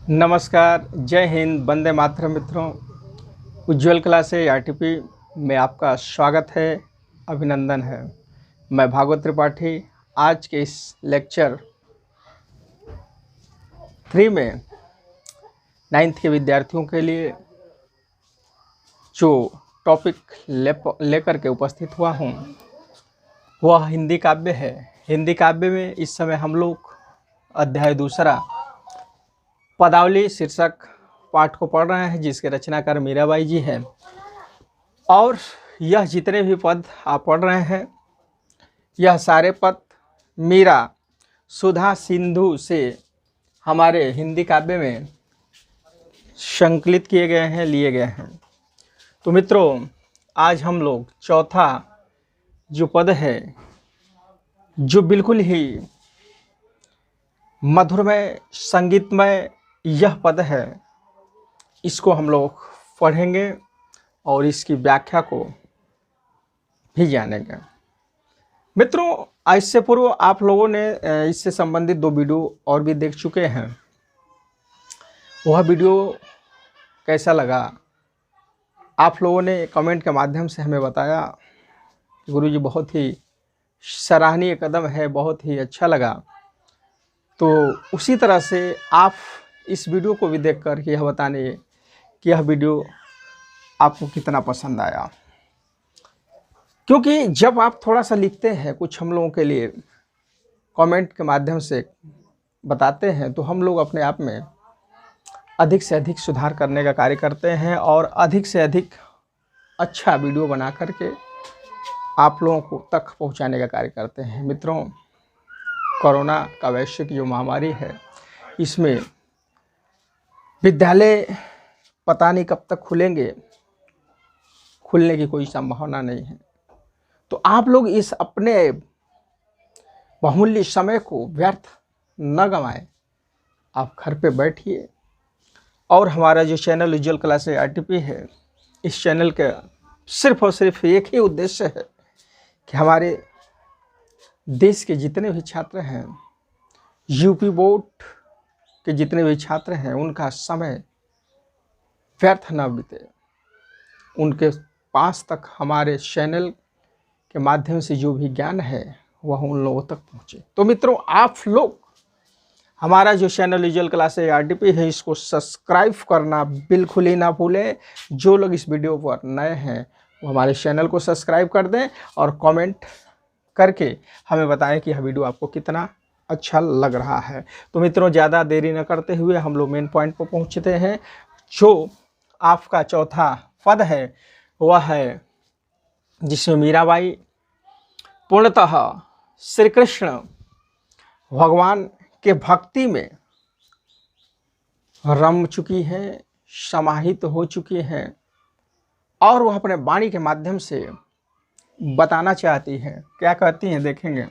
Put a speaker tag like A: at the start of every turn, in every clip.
A: नमस्कार, जय हिंद, वंदे मातरम मित्रों। उज्ज्वल क्लास आरटीपी में आपका स्वागत है, अभिनंदन है। मैं भागवत त्रिपाठी आज के इस लेक्चर 3 में 9th के विद्यार्थियों के लिए जो टॉपिक लेकर के उपस्थित हुआ हूँ वह हिंदी काव्य है। हिंदी काव्य में इस समय हम लोग अध्याय दूसरा पदावली शीर्षक पाठ को पढ़ रहे हैं, जिसके रचनाकार मीराबाई जी हैं। और यह जितने भी पद आप पढ़ रहे हैं, यह सारे पद मीरा सुधा सिंधु से हमारे हिंदी काव्य में संकलित किए गए हैं, लिए गए हैं। तो मित्रों, आज हम लोग चौथा जो पद है, जो बिल्कुल ही मधुरमय संगीतमय यह पद है, इसको हम लोग पढ़ेंगे और इसकी व्याख्या को भी जानेंगे। मित्रों, इससे पूर्व आप लोगों ने इससे संबंधित 2 वीडियो और भी देख चुके हैं। वह वीडियो कैसा लगा, आप लोगों ने कमेंट के माध्यम से हमें बताया। गुरुजी, बहुत ही सराहनीय कदम है, बहुत ही अच्छा लगा। तो उसी तरह से आप इस वीडियो को भी देखकर यह बताने कि यह वीडियो आपको कितना पसंद आया। क्योंकि जब आप थोड़ा सा लिखते हैं, कुछ हम लोगों के लिए कमेंट के माध्यम से बताते हैं, तो हम लोग अपने आप में अधिक से अधिक सुधार करने का कार्य करते हैं और अधिक से अधिक अच्छा वीडियो बना करके आप लोगों को तक पहुंचाने का कार्य करते हैं। मित्रों, कोरोना का वैश्विक जो महामारी है, इसमें विद्यालय पता नहीं कब तक खुलेंगे, खुलने की कोई संभावना नहीं है। तो आप लोग इस अपने बहुमूल्य समय को व्यर्थ न गंवाएं। आप घर पे बैठिए और हमारा जो चैनल उज्ज्वल क्लास आरटीपी है, इस चैनल का सिर्फ और सिर्फ एक ही उद्देश्य है कि हमारे देश के जितने भी छात्र हैं, यूपी बोर्ड के जितने भी छात्र हैं, उनका समय व्यर्थ न बीते। उनके पास तक हमारे चैनल के माध्यम से जो भी ज्ञान है वह उन लोगों तक पहुँचे। तो मित्रों, आप लोग हमारा जो चैनल उज्ज्वल क्लास आरटीपी है, इसको सब्सक्राइब करना बिल्कुल ही ना भूलें। जो लोग इस वीडियो पर नए हैं वो हमारे चैनल को सब्सक्राइब कर दें और कमेंट करके हमें बताएं कि यह वीडियो आपको कितना अच्छा लग रहा है। तो मित्रों, ज़्यादा देरी न करते हुए हम लोग मेन पॉइंट पर पहुंचते हैं। जो आपका चौथा पद है वह है जिसमें मीराबाई पूर्णतः श्री कृष्ण भगवान के भक्ति में रम चुकी हैं, समाहित हो चुकी हैं और वह अपने वाणी के माध्यम से बताना चाहती हैं। क्या कहती हैं, देखेंगे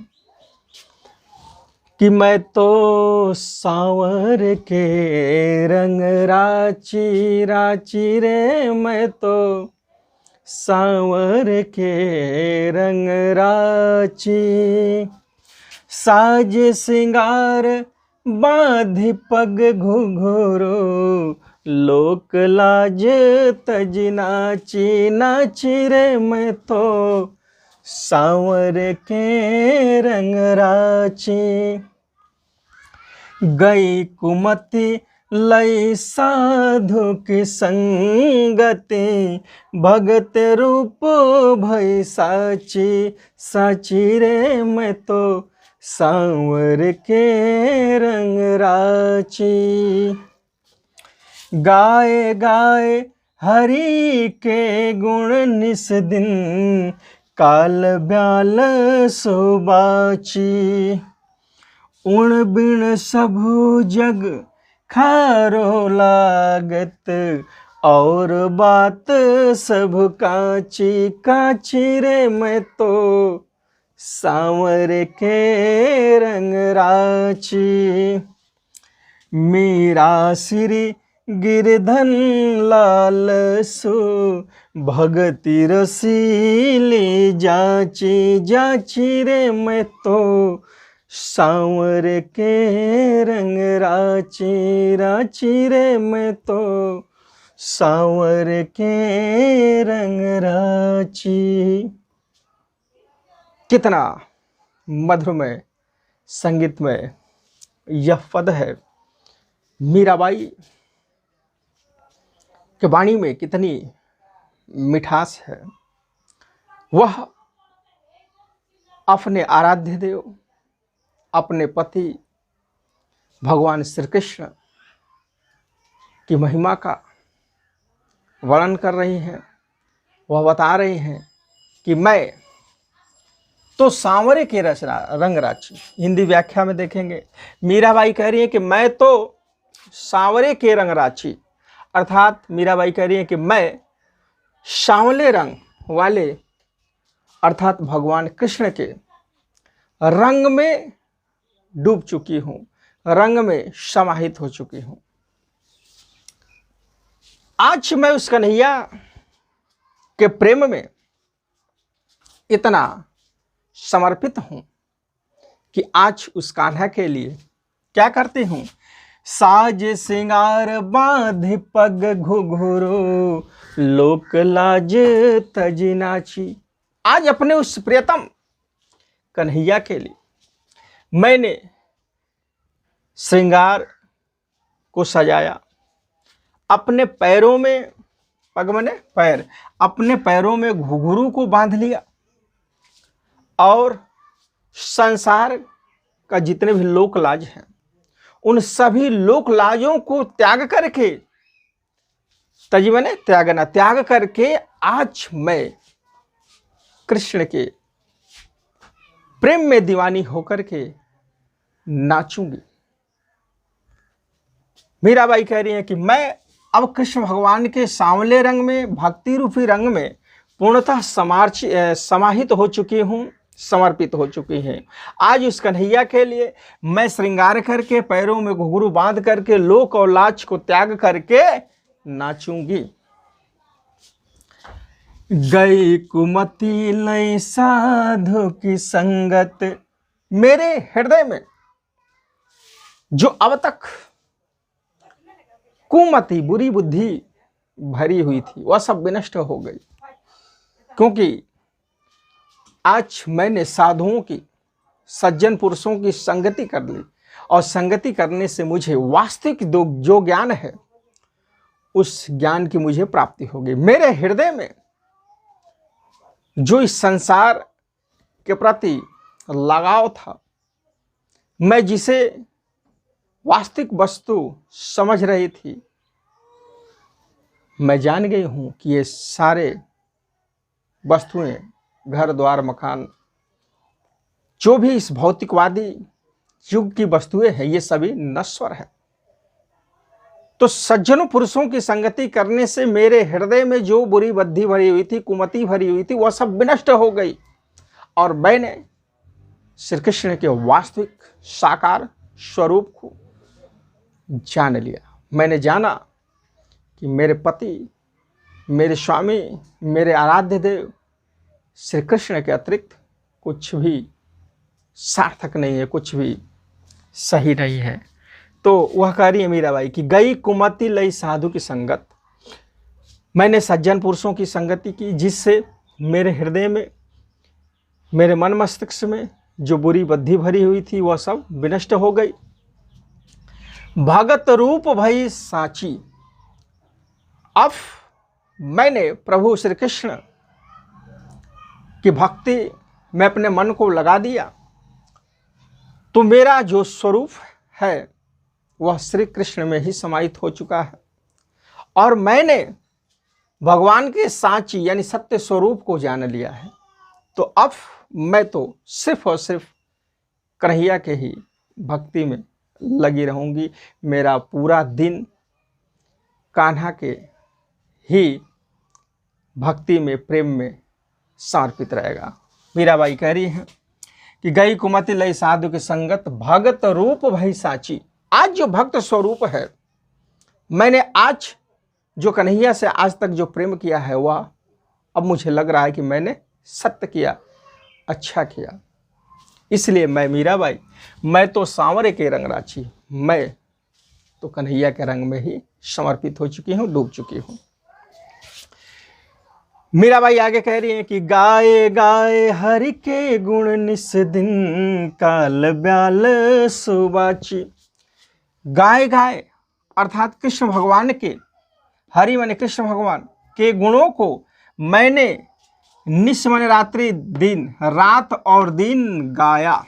A: कि मैं तो सांवर के रंग राची राची रे, मैं तो सांवर के रंग राची, साज सिंगार बांधि पग घुघुरु, लोक लाज तज नाची नाची रे, मैं तो सांवर के रंग राची। गई कुमति लई साधु की संगति, भगत रूप भई साची साची रे, मैं तो सांवर के रंग राची। गाए गाए हरि के गुण निस दिन, काल ब्याल सुबाची, उण बिण सबु जग खारो लागत, और बात सब काची काची रे, मैं तो सांवर के रंग राची। मीरा श्री गिरधन लाल सु, भगति रसीली जाची जाची रे, मैं तो सांवर के रंग राची राची रे मैं तो सांवर के रंग राची। कितना मधुरमय संगीतमय यह पद है। मीराबाई के वाणी में कितनी मिठास है। वह अपने आराध्य देव, अपने पति भगवान श्री कृष्ण की महिमा का वर्णन कर रही हैं। वह बता रही हैं कि मैं तो सांवरे के रंग राची। हिंदी व्याख्या में देखेंगे, मीराबाई कह रही है कि मैं तो सांवरे के रंग राची, अर्थात मीराबाई कह रही है कि मैं सांवले रंग वाले अर्थात भगवान कृष्ण के रंग में डूब चुकी हूं, रंग में समाहित हो चुकी हूं। आज मैं उस कन्हैया के प्रेम में इतना समर्पित हूं कि आज उस कान्हा के लिए क्या करती हूं, साज सिंगार बांध पग घुघुरो लोक लाज तज नाची। आज अपने उस प्रियतम कन्हैया के लिए मैंने श्रृंगार को सजाया, अपने पैरों में, पग मने पैर, अपने पैरों में घुघरू को बांध लिया और संसार का जितने भी लोक लाज हैं उन सभी लोक लाजों को त्याग करके, तजी मने त्यागना, त्याग करके आज मैं कृष्ण के प्रेम में दीवानी होकर के नाचूंगी। मीराबाई कह रही है कि मैं अब कृष्ण भगवान के सांवले रंग में, भक्ति रूपी रंग में पूर्णतः समाहित हो चुकी हूं, समर्पित हो चुकी हैं। आज उस कन्हैया के लिए मैं श्रृंगार करके, पैरों में घुघरू बांध करके, लोक और लाज को त्याग करके नाचूंगी। गई कुमति लई साधु की संगत, मेरे हृदय में जो अब तक कुमति बुरी बुद्धि भरी हुई थी वह सब विनष्ट हो गई, क्योंकि आज मैंने साधुओं की, सज्जन पुरुषों की संगति कर ली और संगति करने से मुझे वास्तविक जो ज्ञान है उस ज्ञान की मुझे प्राप्ति हो गई। मेरे हृदय में जो इस संसार के प्रति लगाव था, मैं जिसे वास्तविक वस्तु समझ रही थी, मैं जान गई हूं कि ये सारे वस्तुएं, घर द्वार मकान, जो भी इस भौतिकवादी युग की वस्तुएं हैं, ये सभी नश्वर है। तो सज्जनों पुरुषों की संगति करने से मेरे हृदय में जो बुरी बुद्धि भरी हुई थी, कुमति भरी हुई थी, वह सब विनष्ट हो गई और मैंने श्री कृष्ण के वास्तविक साकार स्वरूप को जान लिया। मैंने जाना कि मेरे पति, मेरे स्वामी, मेरे आराध्य देव श्री कृष्ण के अतिरिक्त कुछ भी सार्थक नहीं है, कुछ भी सही नहीं है। तो वह कह रही है मीराबाई कि गई कुमति लई साधु की संगत, मैंने सज्जन पुरुषों की संगति की जिससे मेरे हृदय में, मेरे मन मस्तिष्क में जो बुरी बुद्धि भरी हुई थी वह सब विनष्ट हो गई। भगत रूप भई साची, अब मैंने प्रभु श्री कृष्ण की भक्ति में अपने मन को लगा दिया, तो मेरा जो स्वरूप है वह श्री कृष्ण में ही समाहित हो चुका है और मैंने भगवान के साची यानी सत्य स्वरूप को जान लिया है। तो अब मैं तो सिर्फ और सिर्फ कन्हैया के ही भक्ति में लगी रहूंगी। मेरा पूरा दिन कान्हा के ही भक्ति में, प्रेम में समर्पित रहेगा। मीराबाई कह रही हैं कि गई कुमति लई साधु की संगत, भगत रूप भई साची। आज जो भक्त स्वरूप है, मैंने आज जो कन्हैया से आज तक जो प्रेम किया है वह अब मुझे लग रहा है कि मैंने सत्य किया, अच्छा किया। इसलिए मैं मीराबाई, मैं तो सांवरे के रंग राची, मैं तो कन्हैया के रंग में ही समर्पित हो चुकी हूँ, डूब चुकी हूँ। मीराबाई आगे कह रही हैं कि गाए गाए हरि के गुण निस दिन, काल ब्याल सुबाची। गाए गाए अर्थात कृष्ण भगवान के, हरि माने कृष्ण भगवान के गुणों को मैंने निस माने रात्रि, दिन, रात और दिन गाया।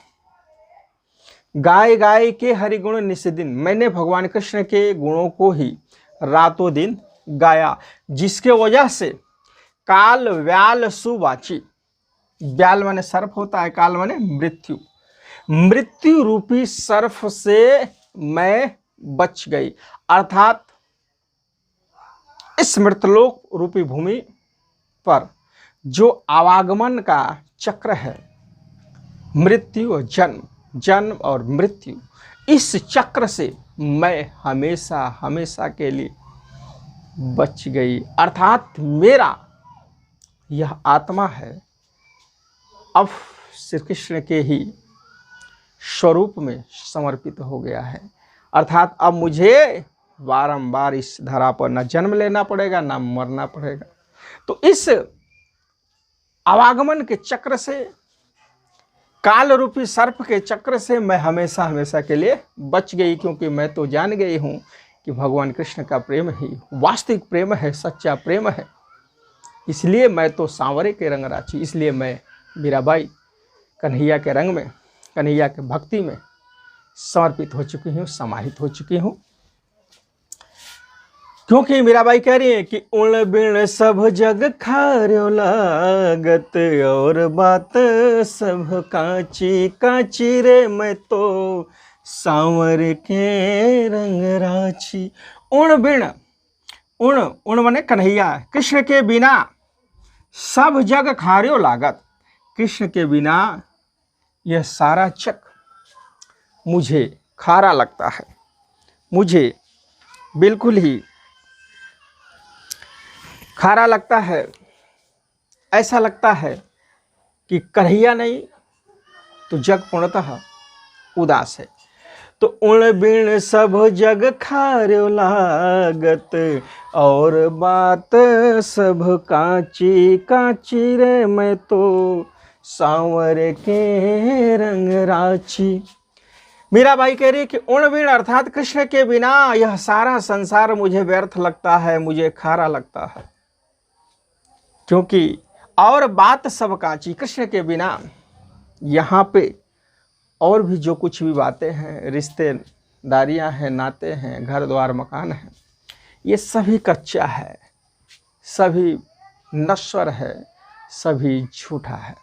A: गाए गाए के हरि गुण निस दिन, मैंने भगवान कृष्ण के गुणों को ही रातों दिन गाया, जिसके वजह से काल व्याल सुवाची, व्याल माने सर्प होता है, काल माने मृत्यु, मृत्यु रूपी सर्प से मैं बच गई। अर्थात इस मृतलोक रूपी भूमि पर जो आवागमन का चक्र है, मृत्यु और जन्म, जन्म और मृत्यु, इस चक्र से मैं हमेशा हमेशा के लिए बच गई। अर्थात मेरा यह आत्मा है अब श्री कृष्ण के ही स्वरूप में समर्पित हो गया है। अर्थात अब मुझे बारंबार इस धरा पर न जन्म लेना पड़ेगा, न मरना पड़ेगा। तो इस आवागमन के चक्र से, काल रूपी सर्प के चक्र से मैं हमेशा हमेशा के लिए बच गई, क्योंकि मैं तो जान गई हूँ कि भगवान कृष्ण का प्रेम ही वास्तविक प्रेम है, सच्चा प्रेम है। इसलिए मैं तो सांवरे के रंग राची, इसलिए मैं मीराबाई कन्हैया के रंग में, कन्हैया के भक्ति में समर्पित हो चुकी हूँ, समाहित हो चुकी हूँ। क्योंकि मीराबाई कह रही है कि उण बिण सब जग खार्यो लागत, और बात सब कांची कांची रे, मैं तो सांवर के रंग राची। उण बिण, उण, उण माने कन्हैया, कृष्ण के बिना सब जग खार्यो लागत, कृष्ण के बिना यह सारा जग मुझे खारा लगता है, मुझे बिल्कुल ही खारा लगता है। ऐसा लगता है कि कन्हैया नहीं तो जग पूर्णतः उदास है। तो उण बिण सब जग खार्यो लागत, और बात सब कांची कांची रे, मैं तो सांवर के रंग राची। मीराबाई कह रही है कि उण बिण अर्थात कृष्ण के बिना यह सारा संसार मुझे व्यर्थ लगता है, मुझे खारा लगता है। क्योंकि और बात सब कांची, कृष्ण के बिना यहाँ पे और भी जो कुछ भी बातें हैं, रिश्तेदारियाँ हैं, नाते हैं, घर द्वार मकान हैं, ये सभी कच्चा है, सभी नश्वर है, सभी झूठा है।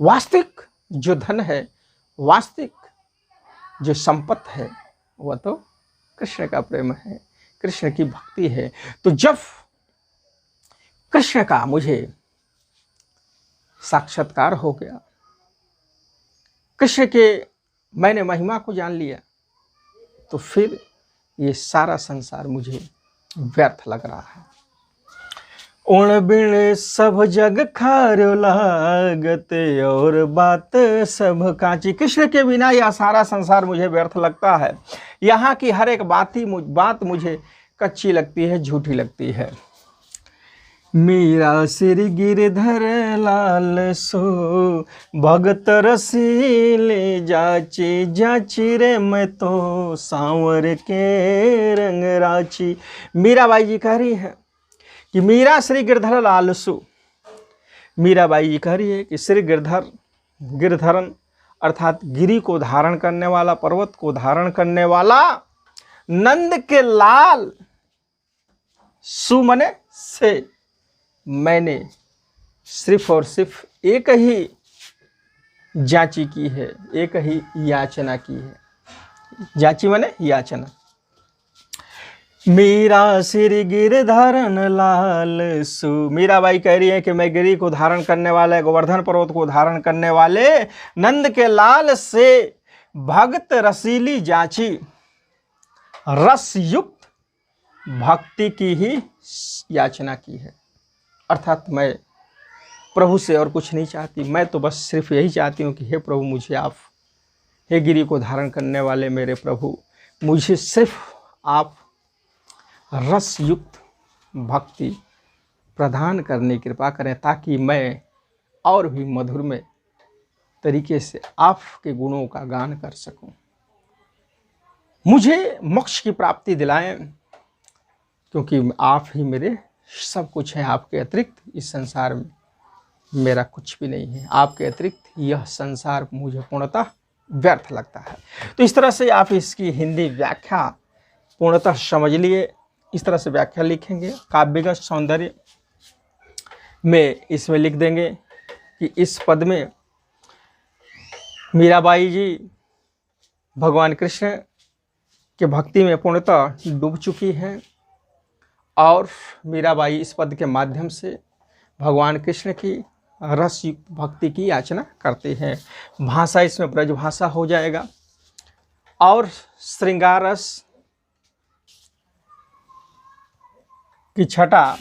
A: वास्तविक जो धन है, वास्तविक जो संपत्ति है, वह तो कृष्ण का प्रेम है, कृष्ण की भक्ति है। तो जब कृष्ण का मुझे साक्षात्कार हो गया, कृष्ण के मैंने महिमा को जान लिया, तो फिर ये सारा संसार मुझे व्यर्थ लग रहा है। उण बिण सब जग खार्यो लागत, और बात सब कांची, कृष्ण के बिना यह सारा संसार मुझे व्यर्थ लगता है। यहाँ की हर एक बात मुझे कच्ची लगती है, झूठी लगती है। मीरा सिर गिरधर लाल सो, भगत रसीले जाची जाची रे, मैं तो सांवर के रंग राची। मीराबाई जी कह रही है कि मीरा श्री गिरधर लाल सो, मीराबाई जी कह रही है कि श्री गिरधर, गिरधरन अर्थात गिरि को धारण करने वाला, पर्वत को धारण करने वाला, नंद के लाल, सुमने से मैंने सिर्फ और सिर्फ एक ही जांची की है, एक ही याचना की है। जांची माने याचना। मीरा सिर गिर धारण लाल सु, मीराबाई कह रही है कि मैं गिरि को धारण करने वाले, गोवर्धन पर्वत को धारण करने वाले नंद के लाल से भक्त रसीली जांची, रस युक्त भक्ति की ही याचना की है। अर्थात मैं प्रभु से और कुछ नहीं चाहती। मैं तो बस सिर्फ यही चाहती हूँ कि हे प्रभु मुझे आप, हे गिरी को धारण करने वाले मेरे प्रभु, मुझे सिर्फ आप रस युक्त भक्ति प्रदान करने की कृपा करें, ताकि मैं और भी मधुरमय तरीके से आपके गुणों का गान कर सकूं। मुझे मोक्ष की प्राप्ति दिलाएं, क्योंकि आप ही मेरे सब कुछ है। आपके अतिरिक्त इस संसार में मेरा कुछ भी नहीं है। आपके अतिरिक्त यह संसार मुझे पूर्णतः व्यर्थ लगता है। तो इस तरह से आप इसकी हिंदी व्याख्या पूर्णतः समझ लिए। इस तरह से व्याख्या लिखेंगे। काव्यगत सौंदर्य में इसमें लिख देंगे कि इस पद में मीराबाई जी भगवान कृष्ण के भक्ति में पूर्णतः डूब चुकी हैं, और मीराबाई इस पद के माध्यम से भगवान कृष्ण की रस युक्त भक्ति की याचना करते हैं। भाषा इसमें ब्रज भाषा हो जाएगा, और श्रृंगार रस की छटा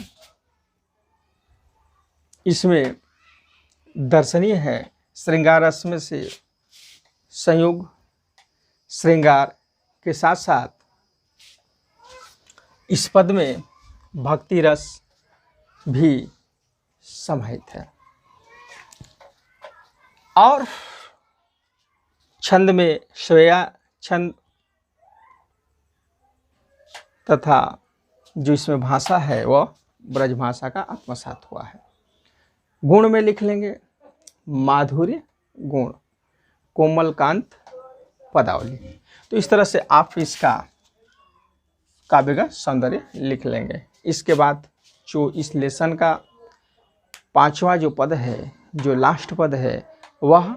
A: इसमें दर्शनीय है। श्रृंगार रस में से संयोग श्रृंगार के साथ साथ इस पद में भक्ति रस भी समाहित है। और छंद में श्रेया छंद तथा जो इसमें भाषा है वह ब्रज भाषा का आत्मसात हुआ है। गुण में लिख लेंगे माधुर्य गुण, कोमलकांत पदावली। तो इस तरह से आप इसका काव्यगत सौंदर्य लिख लेंगे। इसके बाद जो इस लेसन का 5वां जो पद है, जो लास्ट पद है, वह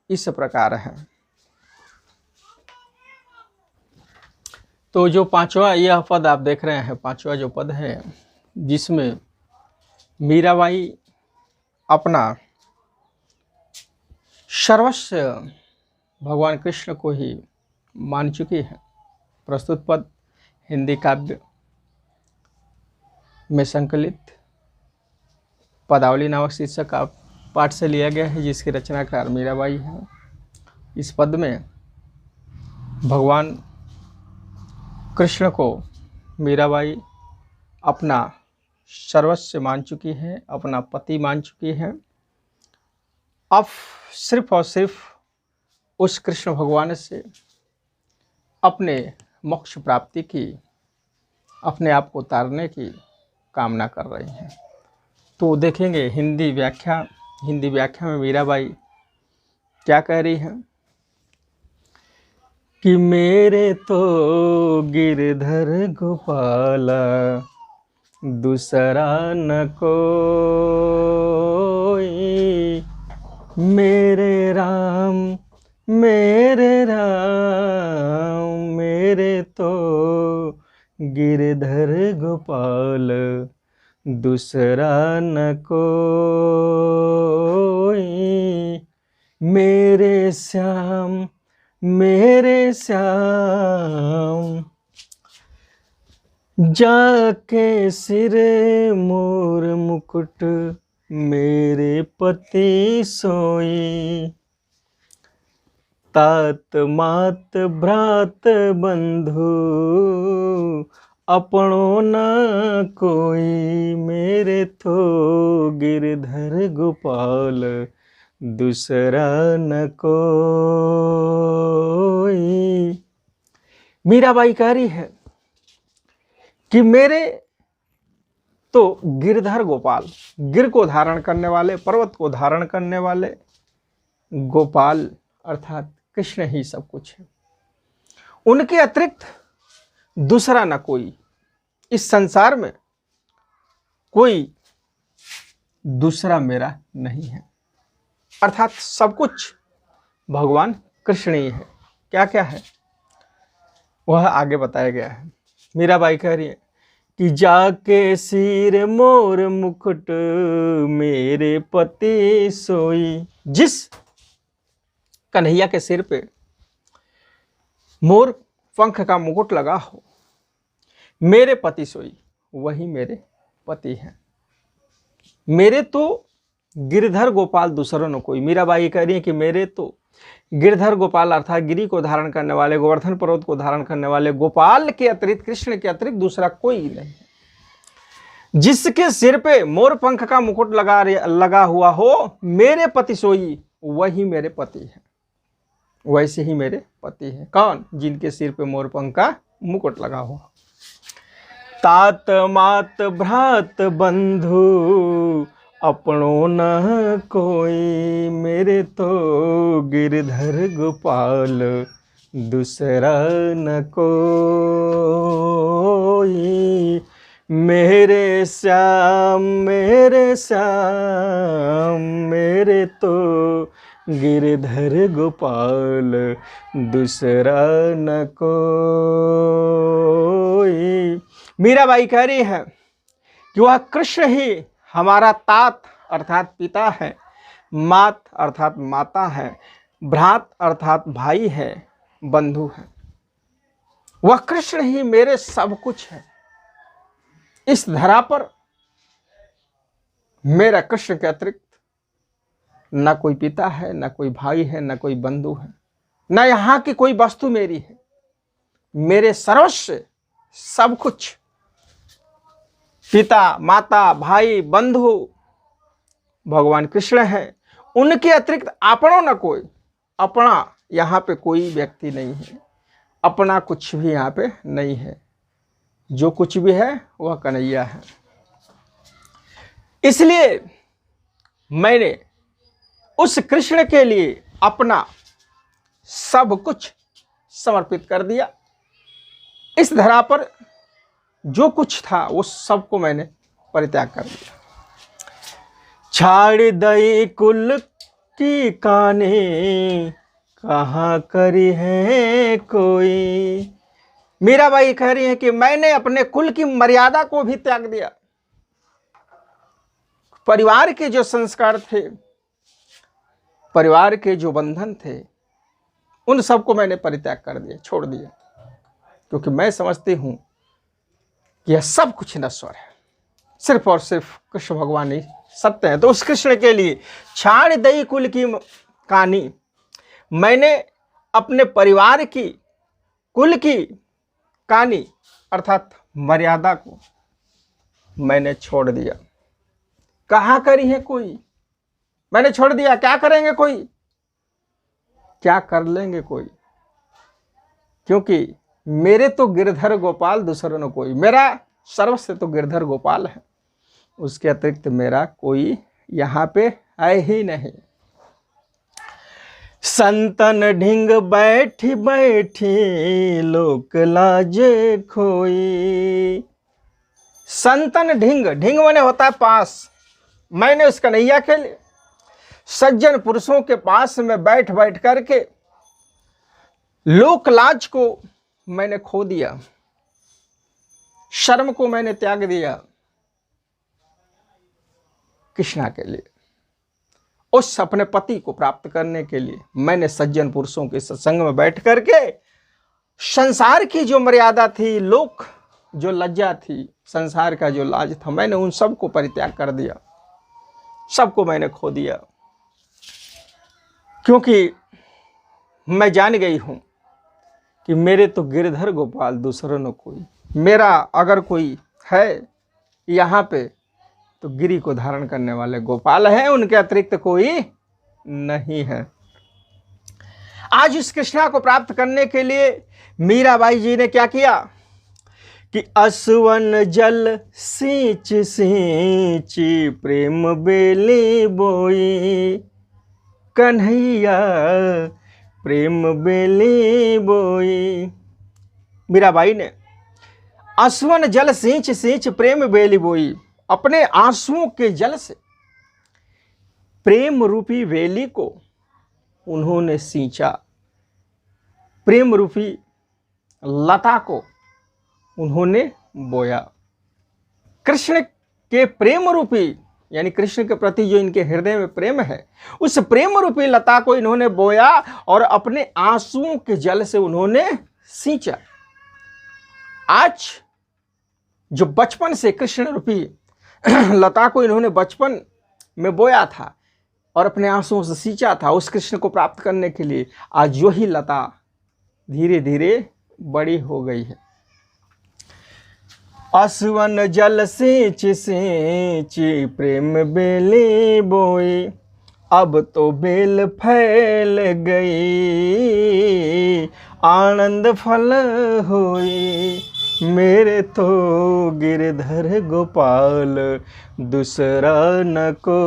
A: इस प्रकार है। तो जो 5वां यह पद आप देख रहे हैं, 5वां जो पद है, जिसमें मीराबाई अपना सर्वस्व भगवान कृष्ण को ही मान चुकी है। प्रस्तुत पद हिंदी काव्य में संकलित पदावली नामक शीर्षक का पाठ से लिया गया है, जिसकी रचनाकार मीराबाई है। इस पद में भगवान कृष्ण को मीराबाई अपना सर्वस्व मान चुकी है, अपना पति मान चुकी है। अब सिर्फ और सिर्फ उस कृष्ण भगवान से अपने मोक्ष प्राप्ति की, अपने आप को उतारने की कामना कर रही हैं। तो देखेंगे हिंदी व्याख्या में मीराबाई क्या कह रही है कि मेरे तो गिरधर गोपाला दूसरा न कोई, मेरे राम मेरे तो गिरधर गोपाल दूसरा न कोई, मेरे श्याम जाके सिर मोर मुकुट मेरे पति सोई, तात मात भ्रात बंधु अपनो न कोई, मेरे तो गिरधर गोपाल दूसरा न कोई। मीराबाई कह रही है कि मेरे तो गिरधर गोपाल, गिर को धारण करने वाले, पर्वत को धारण करने वाले गोपाल अर्थात कृष्ण ही सब कुछ है। उनके अतिरिक्त दूसरा न कोई, इस संसार में कोई दूसरा मेरा नहीं है। अर्थात सब कुछ भगवान कृष्ण ही है। क्या क्या है वह आगे बताया गया है। मीराबाई कह रही है कि जाके सिर मोर मुकुट मेरे पति सोई, जिस कन्हैया के सिर पे मोर पंख का मुकुट लगा हो, मेरे पति सोई, वही मेरे पति हैं। मेरे तो गिरधर गोपाल दूसरों न कोई। मीराबाई कह रही है कि मेरे तो गिरधर गोपाल अर्थात गिरी को धारण करने वाले, गोवर्धन पर्वत को धारण करने वाले गोपाल के अतिरिक्त, कृष्ण के अतिरिक्त दूसरा कोई नहीं। जिसके सिर पे मोर पंख का मुकुट लगा हुआ हो, मेरे पति सोई, वही मेरे पति है। वैसे ही मेरे पति है। कौन? जिनके सिर पे मोर पंख का मुकुट लगा हुआ। तात मात भ्रात बंधु अपनों न कोई, मेरे तो गिरधर गोपाल दूसरा न कोई। मेरे श्याम मेरे श्याम, मेरे तो गिरधर गोपाल दूसरा न कोई। मीराबाई कह रही है कि वह कृष्ण ही हमारा तात अर्थात पिता है, मात अर्थात माता है, भ्रात अर्थात भाई है, बंधु है। वह कृष्ण ही मेरे सब कुछ है। इस धरा पर मेरा कृष्ण के अतिरिक्त न कोई पिता है, न कोई भाई है, न कोई बंधु है, न यहां की कोई वस्तु मेरी है। मेरे सर्वस्व सब कुछ पिता, माता, भाई, बंधु भगवान कृष्ण है। उनके अतिरिक्त अपनों न कोई। अपना यहाँ पे कोई व्यक्ति नहीं है, अपना कुछ भी यहाँ पे नहीं है। जो कुछ भी है वह कन्हैया है। इसलिए मैंने उस कृष्ण के लिए अपना सब कुछ समर्पित कर दिया। इस धरा पर जो कुछ था वो सबको मैंने परित्याग कर दिया। छाड़ दई कुल की काने, कहाँ करी है कोई। मीराबाई कह रही है कि मैंने अपने कुल की मर्यादा को भी त्याग दिया। परिवार के जो संस्कार थे, परिवार के जो बंधन थे, उन सबको मैंने परित्याग कर दिया, छोड़ दिया। क्योंकि मैं समझती हूं कि यह सब कुछ नश्वर है, सिर्फ और सिर्फ कृष्ण भगवान ही सत्य है। तो उस कृष्ण के लिए छाड़ दई कुल की कहानी, मैंने अपने परिवार की, कुल की कहानी अर्थात मर्यादा को मैंने छोड़ दिया। कहाँ करी है कोई? मैंने छोड़ दिया। क्या करेंगे कोई? क्या कर लेंगे कोई? क्योंकि मेरे तो गिरधर गोपाल दूसरों न कोई। मेरा सर्वस्व तो गिरधर गोपाल है, उसके अतिरिक्त मेरा कोई यहाँ पे है ही नहीं। संतन ढिंग बैठी बैठी लोक लाजे खोई। संतन ढिंग, ढिंग माने होता है पास। मैंने उस कन्हैया के लिए सज्जन पुरुषों के पास में बैठ बैठ करके लोक लाज को मैंने खो दिया, शर्म को मैंने त्याग दिया कृष्णा के लिए। उस अपने पति को प्राप्त करने के लिए मैंने सज्जन पुरुषों के सत्संग में बैठ करके संसार की जो मर्यादा थी, लोक जो लज्जा थी, संसार का जो लाज था, मैंने उन सबको परित्याग कर दिया, सबको मैंने खो दिया। क्योंकि मैं जान गई हूं कि मेरे तो गिरधर गोपाल दूसरों न कोई। मेरा अगर कोई है यहाँ पे तो गिरी को धारण करने वाले गोपाल हैं, उनके अतिरिक्त कोई नहीं है। आज इस कृष्णा को प्राप्त करने के लिए मीराबाई जी ने क्या किया कि असवन जल सींच सींच प्रेम बेली बोई, कन्हैया प्रेम बेली बोई। मीराबाई ने आंसुअन जल सींच सींच प्रेम बेली बोई, अपने आंसुओं के जल से प्रेम रूपी वेली को उन्होंने सींचा, प्रेम रूपी लता को उन्होंने बोया। कृष्ण के प्रेम रूपी, यानी कृष्ण के प्रति जो इनके हृदय में प्रेम है, उस प्रेम रूपी लता को इन्होंने बोया और अपने आंसुओं के जल से उन्होंने सींचा। आज जो बचपन से कृष्ण रूपी लता को इन्होंने बचपन में बोया था और अपने आंसुओं से सींचा था उस कृष्ण को प्राप्त करने के लिए, आज वही लता धीरे धीरे बड़ी हो गई है। आसवन जल सेंच सेंच प्रेम बेले बोई, अब तो बेल फैल गई आनंद फल होई, मेरे तो गिरधर गोपाल दूसरा न कोई,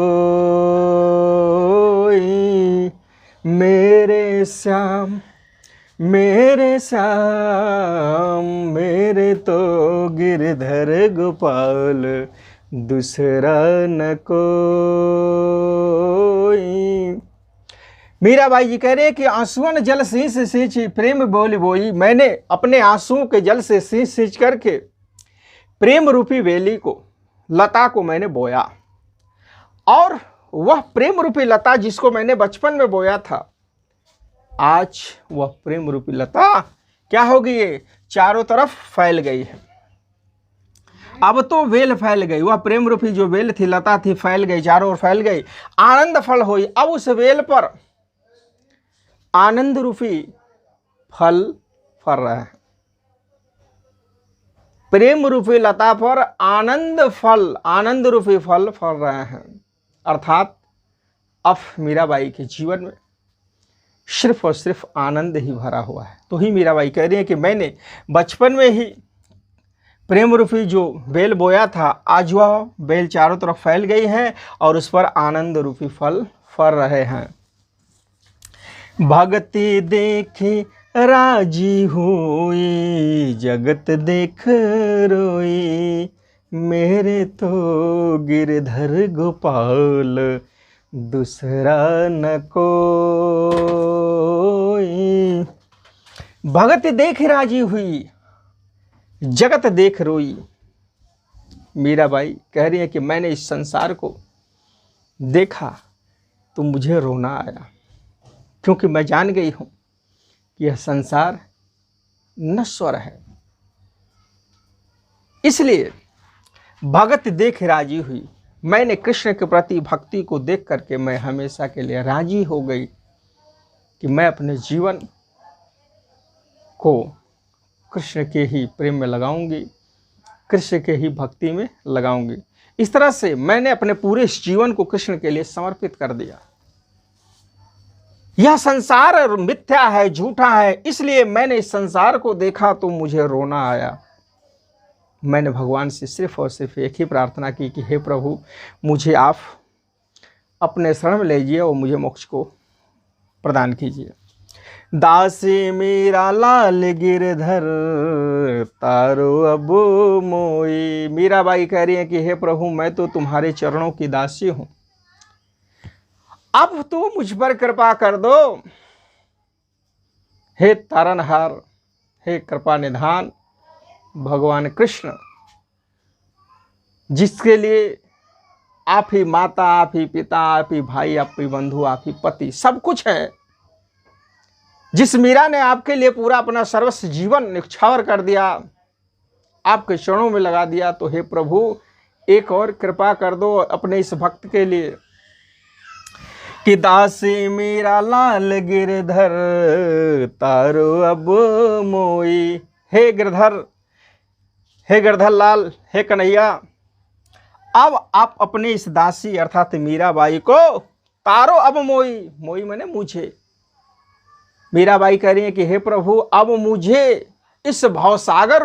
A: मेरे श्याम मेरे श्याम मेरे तो गिरधर गोपाल दूसरा न कोई। मीराबाई जी कह रहे हैं कि आंसुओं जल सींच सींच प्रेम बोल बोई, मैंने अपने आंसुओं के जल से सींच सींच करके प्रेम रूपी बेली को, लता को मैंने बोया, और वह प्रेम रूपी लता जिसको मैंने बचपन में बोया था, आज वह प्रेम रूपी लता क्या हो गई है, चारों तरफ फैल गई है। अब तो वेल फैल गई, वह प्रेम रूपी जो वेल थी, लता थी, फैल गई, चारों ओर फैल गई, आनंद फल हुई। अब उस वेल पर आनंद रूपी फल फल रहा है, प्रेम रूपी लता पर आनंद रूपी फल फल रहे हैं। अर्थात अब मीराबाई के जीवन में सिर्फ और सिर्फ आनंद ही भरा हुआ है। तो ही मीराबाई कह रही है कि मैंने बचपन में ही प्रेम रूपी जो बेल बोया था, आज वह बेल चारों तरफ फैल गई है और उस पर आनंद रूपी फल फल रहे हैं। भक्ति देखी राजी हुई, जगत देख रोई, मेरे तो गिरधर गोपाल दूसरा न कोई। भगत देख राजी हुई, जगत देख रोई। मीराबाई कह रही है कि मैंने इस संसार को देखा तो मुझे रोना आया, क्योंकि मैं जान गई हूं कि यह संसार नश्वर है। इसलिए भगत देख राजी हुई, मैंने कृष्ण के प्रति भक्ति को देख करके मैं हमेशा के लिए राजी हो गई कि मैं अपने जीवन को कृष्ण के ही प्रेम में लगाऊंगी, कृष्ण के ही भक्ति में लगाऊंगी। इस तरह से मैंने अपने पूरे इस जीवन को कृष्ण के लिए समर्पित कर दिया। यह संसार मिथ्या है, झूठा है, इसलिए मैंने इस संसार को देखा तो मुझे रोना आया। मैंने भगवान से सिर्फ और सिर्फ एक ही प्रार्थना की कि हे प्रभु, मुझे आप अपने शरण में लीजिए और मुझे मोक्ष को प्रदान कीजिए। दासी मेरा लाल गिरधर तारो अब मोई। मीराबाई कह रही है कि हे प्रभु, मैं तो तुम्हारे चरणों की दासी हूं, अब तो मुझ पर कृपा कर दो। हे तारनहार, हे कृपा निधान भगवान कृष्ण, जिसके लिए आप ही माता, आप ही पिता, आप ही भाई, आप ही बंधु, आप ही पति, सब कुछ है, जिस मीरा ने आपके लिए पूरा अपना सर्वस्व जीवन निछावर कर दिया, आपके चरणों में लगा दिया, तो हे प्रभु एक और कृपा कर दो अपने इस भक्त के लिए कि दासी मेरा लाल गिरधर तारो अब मोई। हे गिरधर, हे गिरधर लाल, हे कन्हैया, अब आप अपने इस दासी अर्थात मीराबाई को तारो अब मोई। मोई माने मुझे। मीराबाई कह रही है कि हे प्रभु, अब मुझे इस भवसागर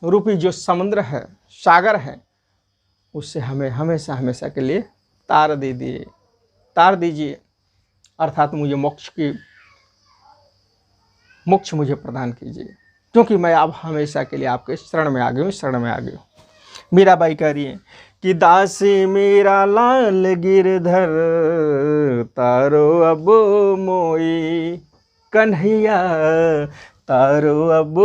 A: रूपी जो समुद्र है, सागर है, उससे हमें हमेशा हमेशा के लिए तार दीजिए, अर्थात मुझे मोक्ष मुझे प्रदान कीजिए, क्योंकि मैं अब हमेशा के लिए आपके शरण में आ गई हूँ। मीराबाई कह रही है कि दासी मेरा लाल गिरधर तारो अब मोई, कन्हैया तारो अब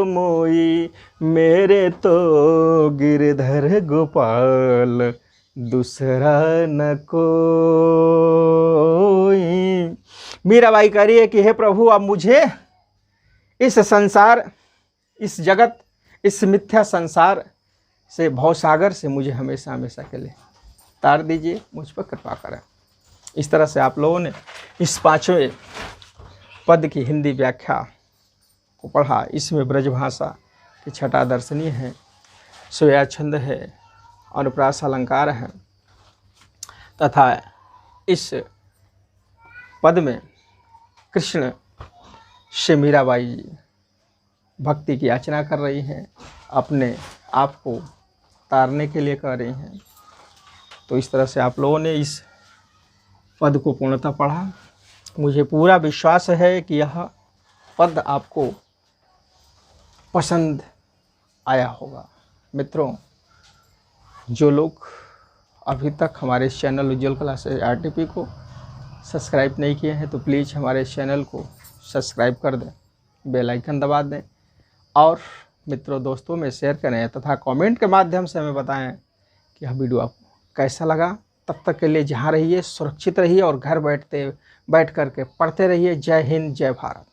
A: मोई, मेरे तो गिरधर गोपाल दूसरा न कोई। मीराबाई कह रही है कि हे प्रभु, अब मुझे इस संसार, इस जगत, इस मिथ्या संसार से भवसागर से मुझे हमेशा हमेशा के लिए तार दीजिए, मुझ पर कृपा करें। इस तरह से आप लोगों ने इस 5वें पद की हिंदी व्याख्या को पढ़ा। इसमें ब्रजभाषा की छटा दर्शनीय है, सोया छंद है, अनुप्रास अलंकार है तथा इस पद में कृष्ण से मीराबाई जी भक्ति की याचना कर रही हैं, अपने आप को तारने के लिए कर रही हैं। तो इस तरह से आप लोगों ने इस पद को पूर्णतः पढ़ा। मुझे पूरा विश्वास है कि यह पद आपको पसंद आया होगा। मित्रों, जो लोग अभी तक हमारे इस चैनल उज्ज्वल क्लासेस RTP को सब्सक्राइब नहीं किए हैं तो प्लीज़ हमारे इस चैनल को सब्सक्राइब कर दें, बेल आइकन दबा दें और मित्रों दोस्तों में शेयर करें तथा कमेंट के माध्यम से हमें बताएं कि यह वीडियो आपको कैसा लगा। तब तक के लिए जहाँ रहिए सुरक्षित रहिए और घर बैठ कर के पढ़ते रहिए। जय हिंद, जय भारत।